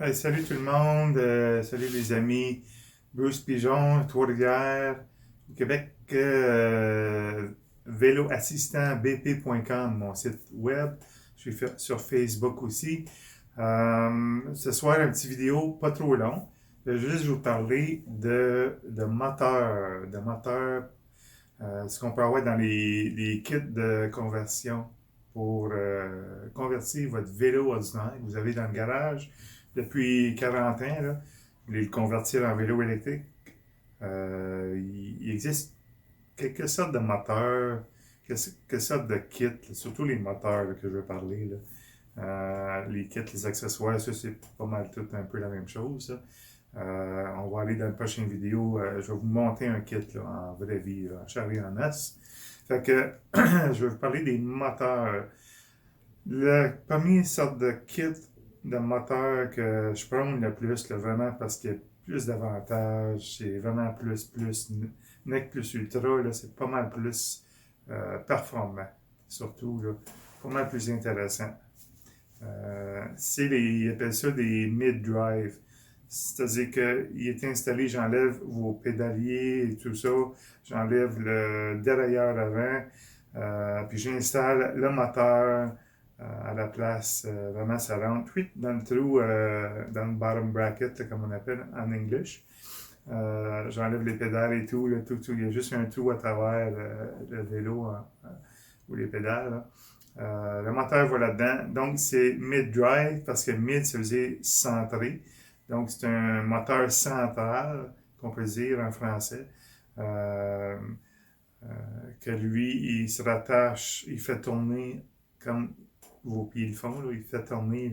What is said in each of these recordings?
Hey, salut tout le monde, salut les amis. Bruce Pigeon, Trois-Rivières, au Québec, véloassistantbp.com, mon site web. Je suis sur Facebook aussi. Ce soir, un petit vidéo pas trop long. Je vais juste vous parler de ce qu'on peut avoir dans les kits de conversion pour convertir votre vélo ordinaire que vous avez dans le garage depuis 40 ans. Là. Vous voulez le convertir en vélo électrique. Il existe quelques sortes de moteurs, quelques sortes de kits, là, surtout les moteurs là, que je veux parler. Là. Les kits, les accessoires, ça c'est pas mal tout un peu la même chose. Ça. On va aller dans la prochaine vidéo. Je vais vous monter un kit là, en vraie vie, là, en chair et en os. Fait que je vais vous parler des moteurs. La première sorte de kit de moteur que je prône le plus, là, vraiment parce qu'il y a plus d'avantages, c'est vraiment plus, NEC plus Ultra, là, c'est pas mal plus performant, surtout, là, pas mal plus intéressant. Ils appellent ça des mid-drive. C'est-à-dire qu'il est installé, j'enlève vos pédaliers et tout ça, j'enlève le dérailleur avant, puis j'installe le moteur à la place. Vraiment, ça rentre dans le trou, dans le bottom bracket, là, comme on appelle en English. J'enlève les pédales et tout, là, tout. Il y a juste un trou à travers le vélo ou les pédales. Là. Le moteur va là-dedans. Donc, c'est mid-drive parce que mid, ça veut dire centré. Donc, c'est un moteur central, qu'on peut dire en français, euh, euh, que lui, il se rattache, il fait tourner comme vos pieds le font, là, il fait tourner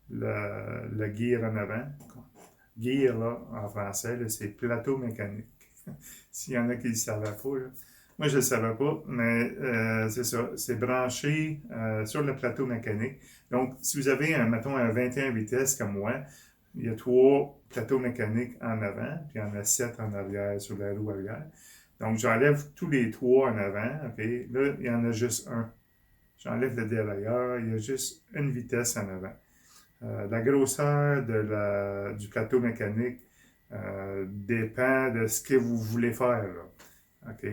le gear en avant. Gear, là, en français, là, c'est plateau mécanique. S'il y en a qui ne le savaient pas, là. Moi, je ne le savais pas, mais c'est ça. C'est branché sur le plateau mécanique. Donc, si vous avez, mettons, un 21 vitesses comme moi, il y a trois plateaux mécaniques en avant, puis il y en a sept en arrière, sur la roue arrière. Donc, j'enlève tous les trois en avant, OK? Là, il y en a juste un. J'enlève le dérailleur, il y a juste une vitesse en avant. La grosseur du plateau mécanique dépend de ce que vous voulez faire. Là. OK?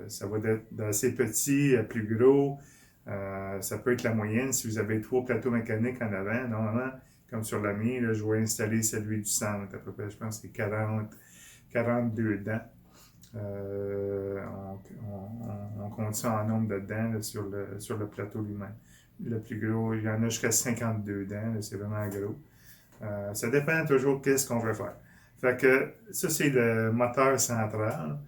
Ça va être d'assez petit à plus gros. Ça peut être la moyenne. Si vous avez trois plateaux mécaniques en avant, normalement, comme sur la mienne, là, je vais installer celui du centre, à peu près, je pense que c'est 42 dents. On compte ça en nombre de dents là, sur le plateau lui-même. Le plus gros, il y en a jusqu'à 52 dents, c'est vraiment gros. Ça dépend toujours qu'est-ce qu'on veut faire. Fait que ça, c'est le moteur central.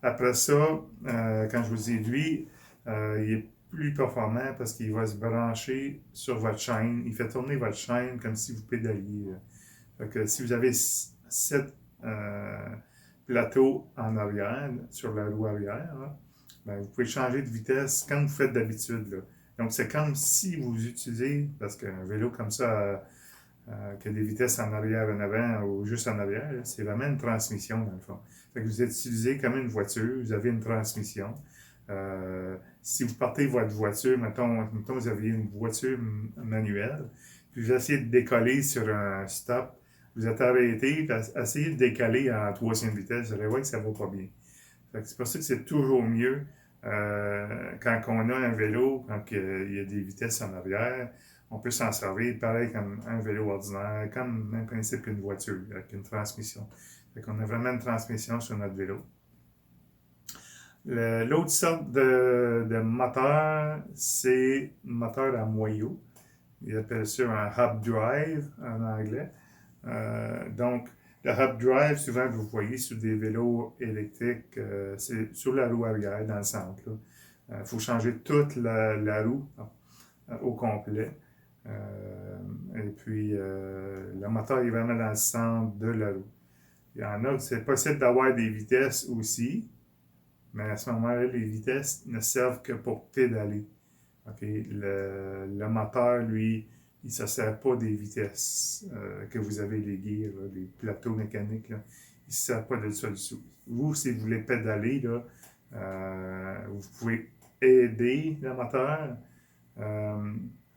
Après ça, quand je vous dis lui, il est plus performant parce qu'il va se brancher sur votre chaîne. Il fait tourner votre chaîne comme si vous pédaliez. Fait que si vous avez 7 plateaux en arrière, sur la roue arrière, là, ben, vous pouvez changer de vitesse comme vous faites d'habitude. Là. Donc, c'est comme si vous utilisez, parce qu'un vélo comme ça, qui a des vitesses en arrière, en avant ou juste en arrière, c'est vraiment une transmission dans le fond. Fait que vous êtes utilisé comme une voiture, vous avez une transmission. Si vous partez votre voiture, mettons vous aviez une voiture manuelle, puis vous essayez de décoller sur un stop, vous êtes arrêté, puis essayez de décaler en troisième vitesse, vous allez voir que ça va pas bien. C'est pour ça que c'est toujours mieux quand on a un vélo, quand il y a des vitesses en arrière, on peut s'en servir pareil comme un vélo ordinaire, comme le même principe qu'une voiture, avec une transmission. Fait qu'on a vraiment une transmission sur notre vélo. L'autre sorte de moteur, c'est un moteur à moyeu. Ils appellent ça un hub drive en anglais. Donc, le hub drive, souvent, vous voyez sur des vélos électriques, c'est sur la roue arrière, dans le centre. Il faut changer toute la roue au complet. Et puis, le moteur est vraiment dans le centre de la roue. Il y en a, c'est possible d'avoir des vitesses aussi, mais à ce moment-là, les vitesses ne servent que pour pédaler. Okay? Le moteur, lui, il ne se sert pas des vitesses que vous avez les gears, là, les plateaux mécaniques. Là. Il ne se sert pas de ça du tout. Vous, si vous voulez pédaler, là, vous pouvez aider le moteur,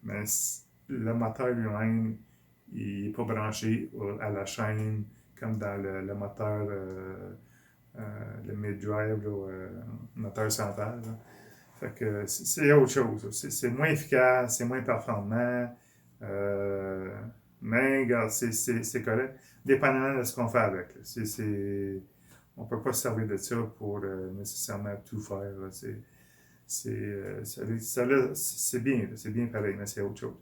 mais le moteur lui-même, il n'est pas branché à la chaîne comme dans le moteur, le mid-drive, moteur central. Là. Fait que c'est autre chose. C'est moins efficace, c'est moins performant. Euh, mais regarde, c'est correct. Dépendamment de ce qu'on fait avec. On ne peut pas se servir de ça pour nécessairement tout faire. C'est bien, c'est bien pareil, mais c'est autre chose.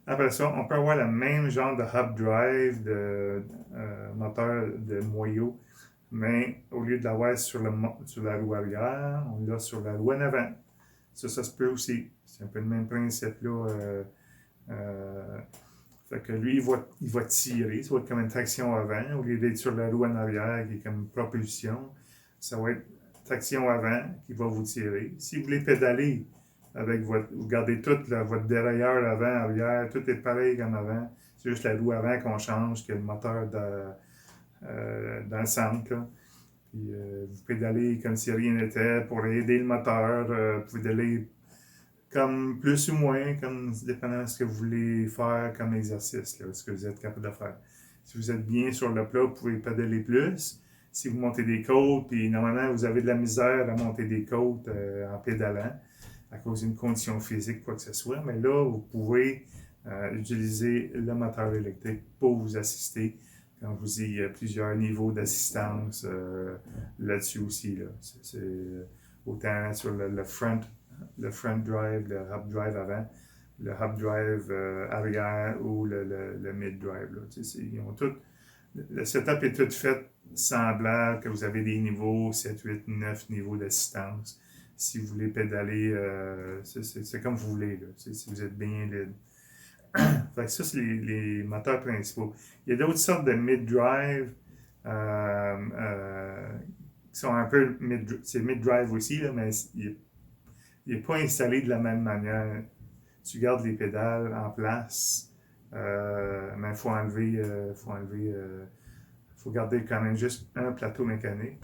Après ça, on peut avoir le même genre de hub drive, de moteur de moyeu, mais au lieu de l'avoir sur la roue arrière, on l'a sur la roue en avant. Ça se peut aussi. C'est un peu le même principe là. Fait que lui, il va tirer. Ça va être comme une traction avant. Au lieu d'être sur la roue en arrière, qui est comme propulsion, ça va être traction avant qui va vous tirer. Si vous voulez pédaler avec vous gardez tout, là, votre dérailleur avant, arrière, tout est pareil comme avant. C'est juste la roue avant qu'on change, que le moteur dans le centre. Là. Puis vous pédalez comme si rien n'était pour aider le moteur. Vous pouvez pédaler comme plus ou moins, comme dépendant de ce que vous voulez faire comme exercice, là, ce que vous êtes capable de faire. Si vous êtes bien sur le plat, vous pouvez pédaler plus. Si vous montez des côtes, puis normalement vous avez de la misère à monter des côtes en pédalant, à cause d'une condition physique, quoi que ce soit, mais là, vous pouvez utiliser le moteur électrique pour vous assister. Comme je vous dis, il y a plusieurs niveaux d'assistance là-dessus aussi. Là. C'est autant sur le front drive, le hub drive avant, le hub drive arrière ou le mid drive. Là. Ils ont tout, le setup est tout fait semblable, que vous avez des niveaux, 7, 8, 9 niveaux d'assistance. Si vous voulez pédaler, c'est comme vous voulez, là, si vous êtes bien libre. Fait que ça, c'est les moteurs principaux. Il y a d'autres sortes de mid-drive qui sont un peu c'est mid-drive aussi, là, mais il n'est pas installé de la même manière. Tu gardes les pédales en place, mais il faut garder quand même juste un plateau mécanique.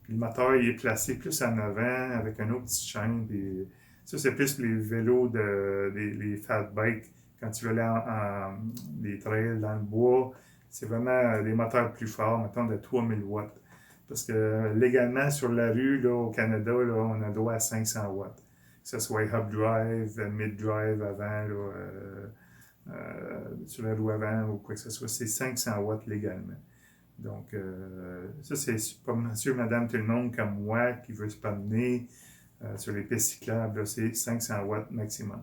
Puis le moteur il est placé plus en avant avec un autre petit chaîne. Puis ça, c'est plus les vélos, les fat bikes. Quand tu veux aller des trails dans le bois, c'est vraiment des moteurs plus forts, mettons de 3000 watts. Parce que légalement, sur la rue, là, au Canada, là, on a droit à 500 watts. Que ce soit hub drive, mid drive avant, là, sur la roue avant ou quoi que ce soit, c'est 500 watts légalement. Donc, ça, c'est pas monsieur, madame, tout le monde comme moi qui veut se promener sur les pistes cyclables, c'est 500 watts maximum.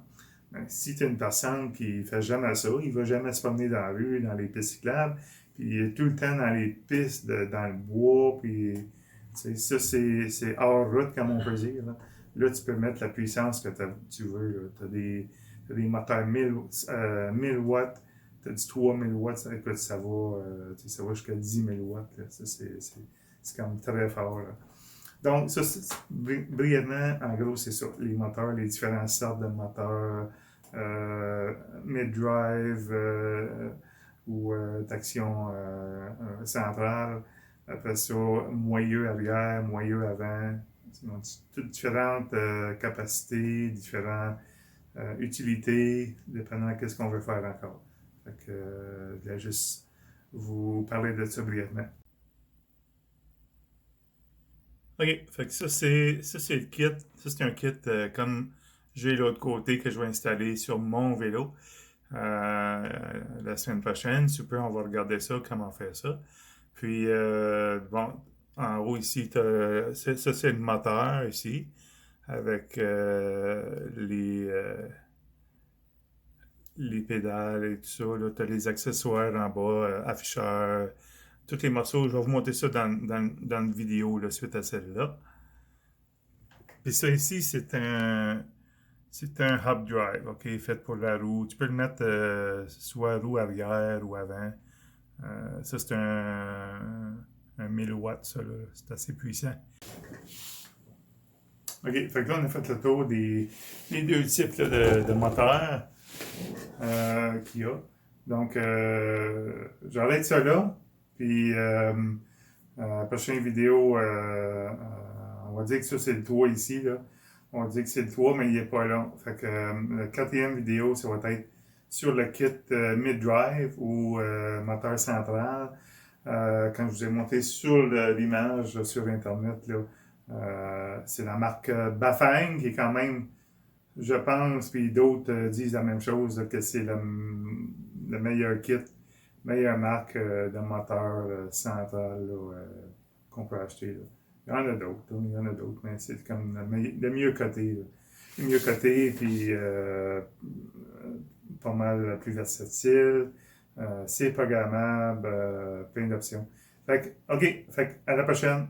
Donc, si tu es une personne qui ne fait jamais ça, il ne va jamais se promener dans la rue, dans les pistes cyclables, puis il est tout le temps dans les pistes, dans le bois, puis ça, c'est hors route, comme on peut dire. Là, tu peux mettre la puissance que tu veux. Tu as des moteurs 1000 watts, tu as du 3000 watts, écoute, ça va jusqu'à 10 000 watts. Là. Ça, c'est comme très fort. Là. Donc, ça, brièvement, en gros, c'est ça. Les moteurs, les différentes sortes de moteurs, mid-drive ou traction centrale. Après ça, moyeu arrière, moyeu avant. Toutes différentes capacités, différentes utilités, dépendant de ce qu'on veut faire encore. Fait que, je vais juste vous parler de ça brièvement. OK, fait que ça c'est le kit. Ça c'est un kit comme j'ai l'autre côté que je vais installer sur mon vélo. La semaine prochaine, super, on va regarder ça, comment faire ça. Puis bon, en haut ici, ça c'est le moteur ici, avec les pédales et tout ça. Là, tu as les accessoires en bas, afficheurs, tous les morceaux. Je vais vous montrer ça dans une vidéo là, suite à celle-là. Puis ça ici, c'est un hub drive, OK, fait pour la roue. Tu peux le mettre soit roue arrière ou avant. Ça, c'est un 1000 watts, ça, là. C'est assez puissant. OK, fait que là, on a fait le tour des deux types là, de moteurs qu'il y a. Donc, j'arrête ça là. Puis, la prochaine vidéo, on va dire que ça, c'est le toit ici, là. On dit que c'est le toit, mais il n'est pas là. Fait que la quatrième vidéo, ça va être sur le kit mid-drive ou moteur central. Quand je vous ai monté sur l'image sur Internet, là, c'est la marque Bafang qui est quand même, je pense, puis d'autres disent la même chose, là, que c'est le meilleur kit, meilleure marque de moteur central là, qu'on peut acheter. Là. Il y en a d'autres, il y en a d'autres, mais c'est comme le mieux coté. Là. Le mieux coté, puis pas mal plus versatile. C'est programmable, plein d'options. Fait que, OK, fait que à la prochaine.